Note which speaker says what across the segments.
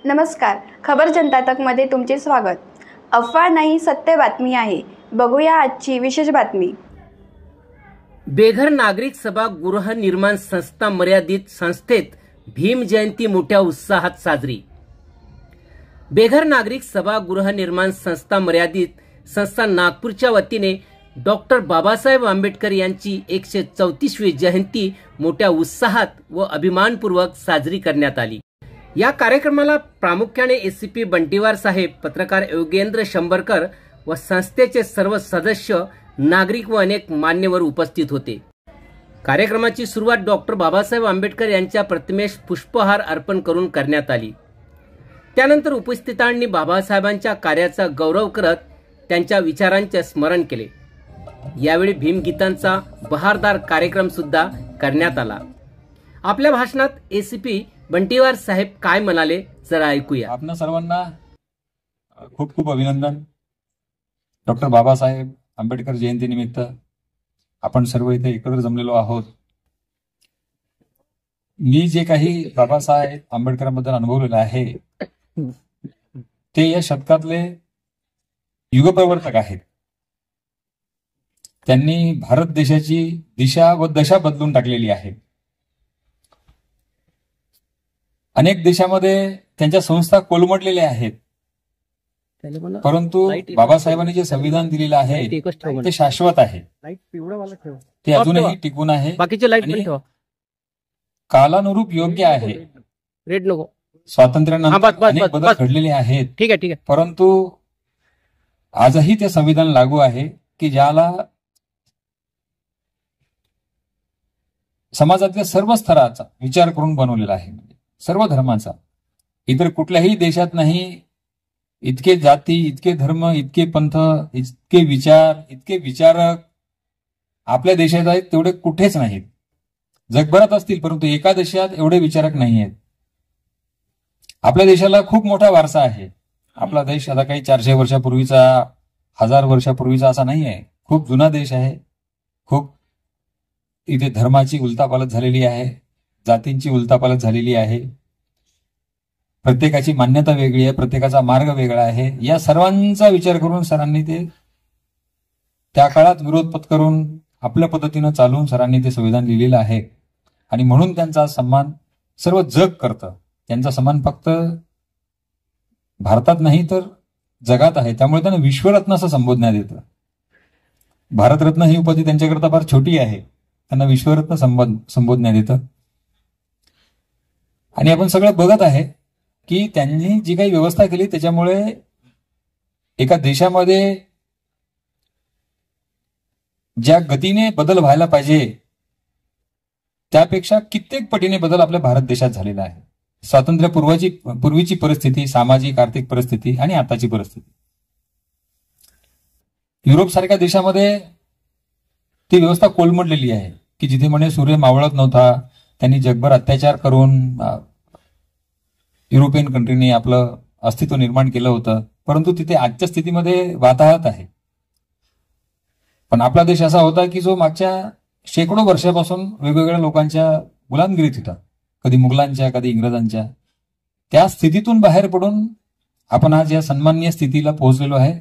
Speaker 1: नमस्कार, खबर जनता तकमध्ये तुमचे स्वागत. अफवा नाही, सत्य बातमी आहे. बघूया आजची विशेष बातमी.
Speaker 2: बेघर नागरिक सभागृह निर्माण संस्था मर्यादित संस्थेत भीम जयंती मोठ्या उत्साहात साजरी. बेघर नागरिक सभागृह निर्माण संस्था मर्यादित संस्था नागपूरच्या वतीने डॉक्टर बाबासाहेब आंबेडकर यांची 134वी जयंती मोठ्या उत्साहात व अभिमानपूर्वक साजरी करण्यात आली. या कार्यक्रमाला प्रामुख्याने एसीपी बंटीवार साहेब, पत्रकार योगेंद्र शंभरकर व संस्थेचे सर्व सदस्य, नागरिक व अनेक मान्यवर उपस्थित होते. कार्यक्रमाची सुरुवात डॉक्टर बाबासाहेब आंबेडकर यांच्या प्रतिमेस पुष्पहार अर्पण करून करण्यात आली. त्यानंतर उपस्थितांनी बाबासाहेबांच्या कार्याचा गौरव करत त्यांच्या विचारांचे स्मरण केले. यावेळी भीमगीतांचा बहारदार कार्यक्रम सुद्धा करण्यात आला. आपल्या भाषणात एसीपी बंटीवार साहेब काय म्हणाले जरा ऐकूया.
Speaker 3: आपणा सर्वांना खूप खूप अभिनंदन. डॉक्टर बाबासाहेब आंबेडकर जयंतीनिमित्त आपण सर्व इथे एकत्र जमलेलो आहोत. मी जे काही बाबासाहेब आंबेडकरांबद्दल अनुभवलेलं आहे ते या शतकातले युगप्रवर्तक आहेत. त्यांनी भारत देशाची दिशा व दशा बदलून टाकलेली आहे. अनेक देशामध्ये त्यांच्या संस्था कोलमडलेल्या आहेत, परंतु बाबासाहेबांनी जे संविधान दिलेलं आहे ते शाश्वत आहे. ते अजूनही टिकून आहे, कालानुरूप योग्य आहे. स्वातंत्र्यानंतर अनेक बदल घडलेले आहेत, परंतु आजही ते संविधान लागू आहे की ज्याला समाजातल्या सर्व स्तराचा विचार करून बनवलेला आहे. सर्व धर्माचा. इतर कुठल्याही देशात नाही इतके जाती, इतके धर्म, इतके पंथ, इतके विचार, इतके विचारक आपल्या देशात आहेत तेवढे कुठेच नाहीत. जगभरात असतील, परंतु एका देशात एवढे विचारक नाही आहेत. आपल्या देशाला खूप मोठा वारसा आहे. आपला देश आता काही 400 वर्षापूर्वीचा, 1000 वर्षापूर्वीचा असा नाही आहे. खूप जुना देश आहे. खूप इथे धर्माची उलथापालथ झालेली आहे, जातींची उलथापालथ झालेली आहे. प्रत्येकाची मान्यता वेगळी आहे, प्रत्येकाचा मार्ग वेगळा आहे. या सर्वांचा विचार करून सरांनी ते त्या काळात विरोध पत्करून आपल्या पद्धतीनं चालवून सरांनी ते संविधान लिहिलेलं आहे. आणि म्हणून त्यांचा सन्मान सर्व जग करतं. त्यांचा सन्मान फक्त भारतात नाही तर जगात आहे. त्यामुळे त्यांना विश्वरत्न असं संबोधण्यात येतं. भारतरत्न ही उपाधी त्यांच्याकरता फार छोटी आहे. त्यांना विश्वरत्न संबोधण्यात येतं. आणि आपण सगळं बघत आहे की त्यांनी जी काही व्यवस्था केली त्याच्यामुळे एका देशामध्ये ज्या गतीने बदल व्हायला पाहिजे त्यापेक्षा कित्येक पटीने बदल आपल्या भारत देशात झालेला आहे. पूर्वीची परिस्थिती, सामाजिक आर्थिक परिस्थिती आणि आताची परिस्थिती. युरोप सारख्या देशामध्ये ती व्यवस्था कोलमडलेली आहे की जिथे म्हणे सूर्य मावळत नव्हता, त्यांनी जगभर अत्याचार करून युरोपियन कंट्रीने आपलं अस्तित्व निर्माण केलं होतं, परंतु तिथे आजच्या स्थितीमध्ये वाताहत आहे. पण आपला देश असा होता की जो मागच्या शेकडो वर्षापासून वेगवेगळ्या लोकांच्या गुलामगिरीत होता, कधी मुघलांच्या, कधी इंग्रजांच्या. त्या स्थितीतून बाहेर पडून आपण आज या सन्माननीय स्थितीला पोहोचलेलो आहे.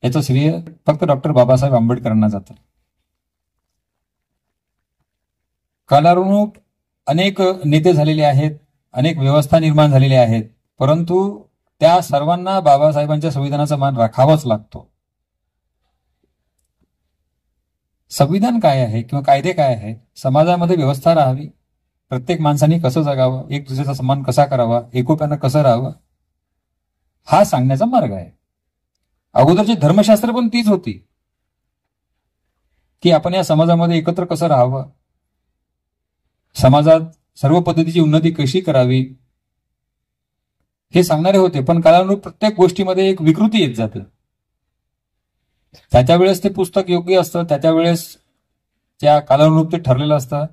Speaker 3: याचं श्रेय फक्त डॉक्टर बाबासाहेब आंबेडकरांना जातं. कालानुरूप अनेक नेते झालेले आहेत, अनेक व्यवस्था निर्माण झालेल्या आहेत, परंतु त्या सर्वांना बाबासाहेबांच्या संविधानाचा मान राखावाच लागतो. संविधान काय आहे किंवा कायदे काय आहे, समाजामध्ये व्यवस्था राहावी, प्रत्येक माणसाने कसं जगावं, एक दुसऱ्याचा सन्मान कसा करावा, एकोप्यानं कसं राहावं, हा सांगण्याचा मार्ग आहे. अगोदरचे धर्मशास्त्र पण तीच होती की आपण या समाजामध्ये एकत्र कसं राहावं, समाजात सर्व पद्धतीची उन्नती कशी करावी हे सांगणारे होते. पण कालानुरूप प्रत्येक गोष्टीमध्ये एक विकृती येत जाते. त्याच्या वेळेस ते पुस्तक योग्य असतं, त्याच्या वेळेस त्या कालानुरूप ते ठरलेलं असतं.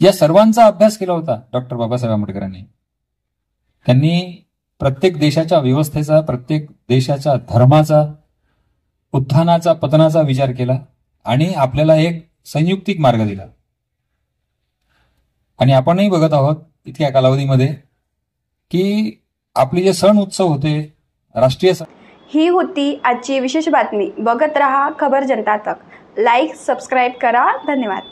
Speaker 3: या सर्वांचा अभ्यास केला होता डॉक्टर बाबासाहेब आंबेडकरांनी. त्यांनी प्रत्येक देशाच्या व्यवस्थेचा, प्रत्येक देशाच्या धर्माचा, उत्थानाचा, पतनाचा विचार केला आणि आपल्याला एक संयुक्तिक मार्ग दिला. आणि आपणही बघत आहोत इतक्या कालावधीमध्ये की आपले जे सण उत्सव होते, राष्ट्रीय सण,
Speaker 1: ही होती आजची विशेष बातमी. बघत रहा खबर जनता तक. लाईक सबस्क्राईब करा. धन्यवाद.